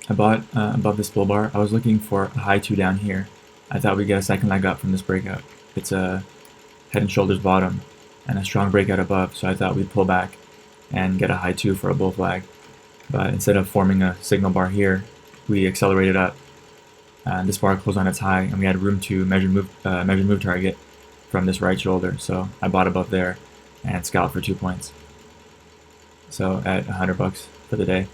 I bought above this bull bar. I was looking for a high 2 down here. I thought we'd get a second leg up from this breakout. It's a head and shoulders bottom and a strong breakout above, so I thought we'd pull back and get a high 2 for a bull flag. But instead of forming a signal bar here, we accelerated up. This bar closed on its high, and we had room to measure move target from this right shoulder. So I bought above there and scalped for 2 points. So at $100 for the day.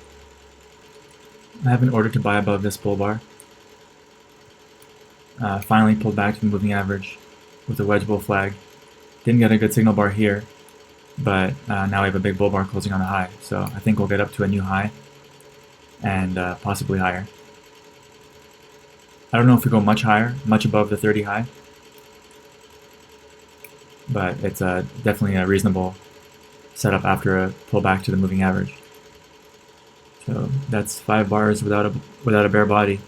I have an order to buy above this bull bar. Finally pulled back to the moving average with a wedge bull flag. Didn't get a good signal bar here, but now we have a big bull bar closing on the high. So I think we'll get up to a new high and possibly higher. I don't know if we go much higher, much above the 30 high, but it's definitely a reasonable setup after a pullback to the moving average. So that's 5 bars without a bare body,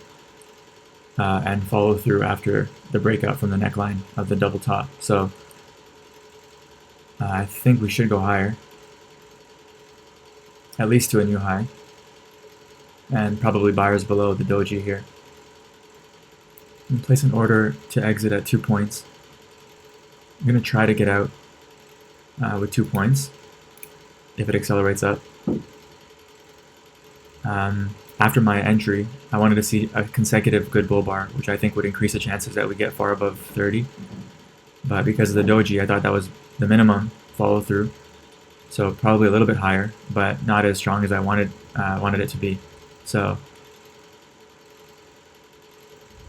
and follow through after the breakout from the neckline of the double top. So I think we should go higher, at least to a new high, and probably buyers below the doji here. And place an order to exit at 2 points. I'm going to try to get out with 2 points if it accelerates up. After my entry, I wanted to see a consecutive good bull bar, which I think would increase the chances that we get far above 30. But because of the doji, I thought that was the minimum follow through. So probably a little bit higher, but not as strong as I wanted it to be. So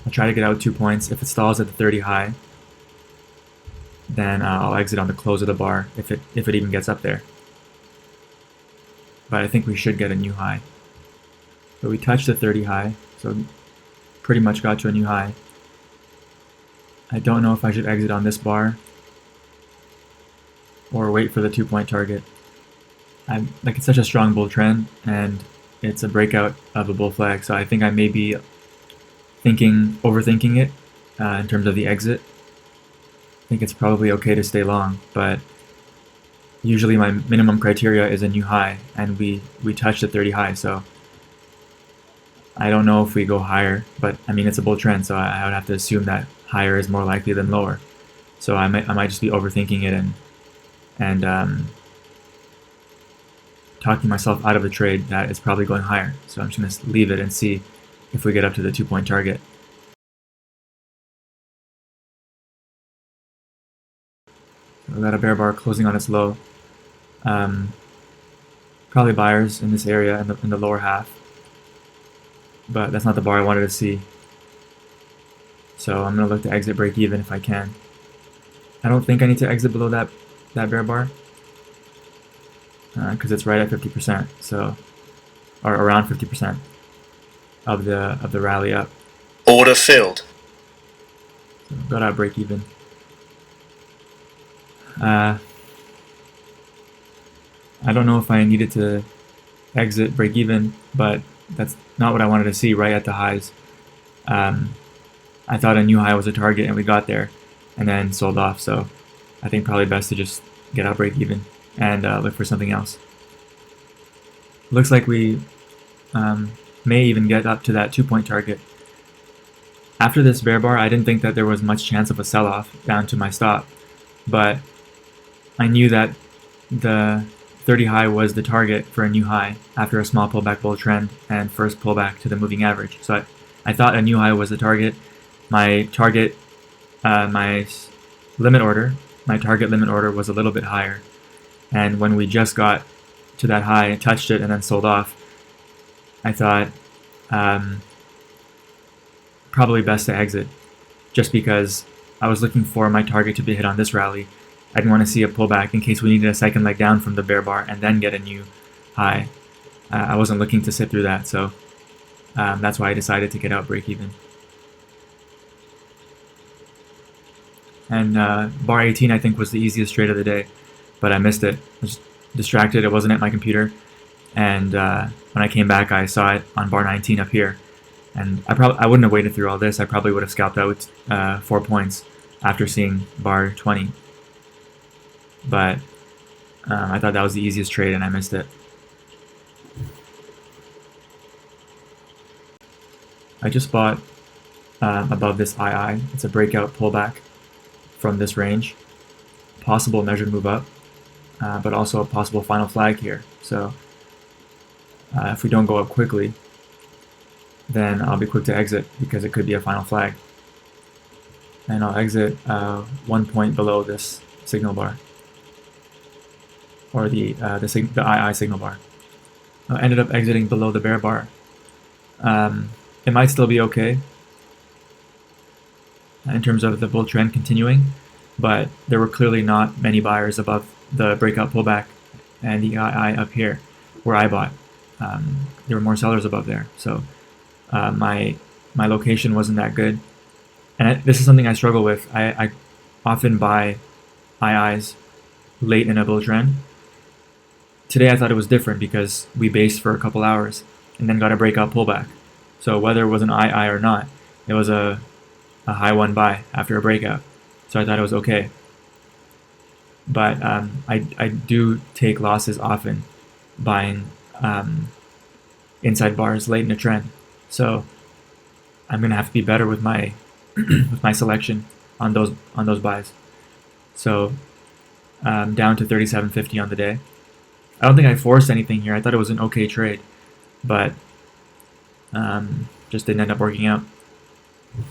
I'll try to get out 2 points. If it stalls at the 30 high, then I'll exit on the close of the bar if it even gets up there. But I think we should get a new high. So we touched the 30 high, so pretty much got to a new high. I don't know if I should exit on this bar or wait for the 2-point target. It's such a strong bull trend, and it's a breakout of a bull flag, so I think I may be overthinking it in terms of the exit. I think it's probably okay to stay long, but usually my minimum criteria is a new high, and we touched the 30 high, so I don't know if we go higher, but I mean it's a bull trend, so I would have to assume that higher is more likely than lower. So I might just be overthinking it and talking myself out of the trade that it's probably going higher. So I'm just going to leave it and see if we get up to the 2-point target. So we got a bear bar closing on its low. Probably buyers in this area in the lower half, but that's not the bar I wanted to see. So I'm going to look to exit break even if I can. I don't think I need to exit below that bear bar because it's right at 50%, so or around 50% of the rally up. Order filled. So got out break even. I don't know if I needed to exit break even, but that's not what I wanted to see right at the highs. I thought a new high was a target, and we got there and then sold off, so I think probably best to just get out break even and look for something else. Looks like we may even get up to that 2-point target. After this bear bar, I didn't think that there was much chance of a sell-off down to my stop, but I knew that the 30 high was the target for a new high after a small pullback bull trend and first pullback to the moving average. So I thought a new high was the target. My target, my limit order, my target limit order was a little bit higher. And when we just got to that high and touched it and then sold off, I thought probably best to exit, just because I was looking for my target to be hit on this rally. I didn't want to see a pullback in case we needed a second leg down from the bear bar and then get a new high. I wasn't looking to sit through that, so that's why I decided to get out break even. And bar 18 I think was the easiest trade of the day, but I missed it. I was distracted, it wasn't at my computer, and when I came back I saw it on bar 19 up here, and I wouldn't have waited through all this. I probably would have scalped out 4 points after seeing bar 20. But I thought that was the easiest trade and I missed it. I just bought above this II. It's a breakout pullback from this range, possible measured move up, but also a possible final flag here. So if we don't go up quickly, then I'll be quick to exit because it could be a final flag. And I'll exit 1 point below this signal bar, or the II signal bar. I ended up exiting below the bear bar. It might still be okay in terms of the bull trend continuing, but there were clearly not many buyers above the breakout pullback and the II up here where I bought. There were more sellers above there, so my location wasn't that good. And this is something I struggle with. I often buy IIs late in a bull trend. Today I thought it was different because we based for a couple hours and then got a breakout pullback. So whether it was an II or not, it was a high one buy after a breakout. So I thought it was okay. But I do take losses often buying inside bars late in a trend. So I'm gonna have to be better with my with my selection on those buys. So down to 37.50 on the day. I don't think I forced anything here. I thought it was an okay trade, but just didn't end up working out.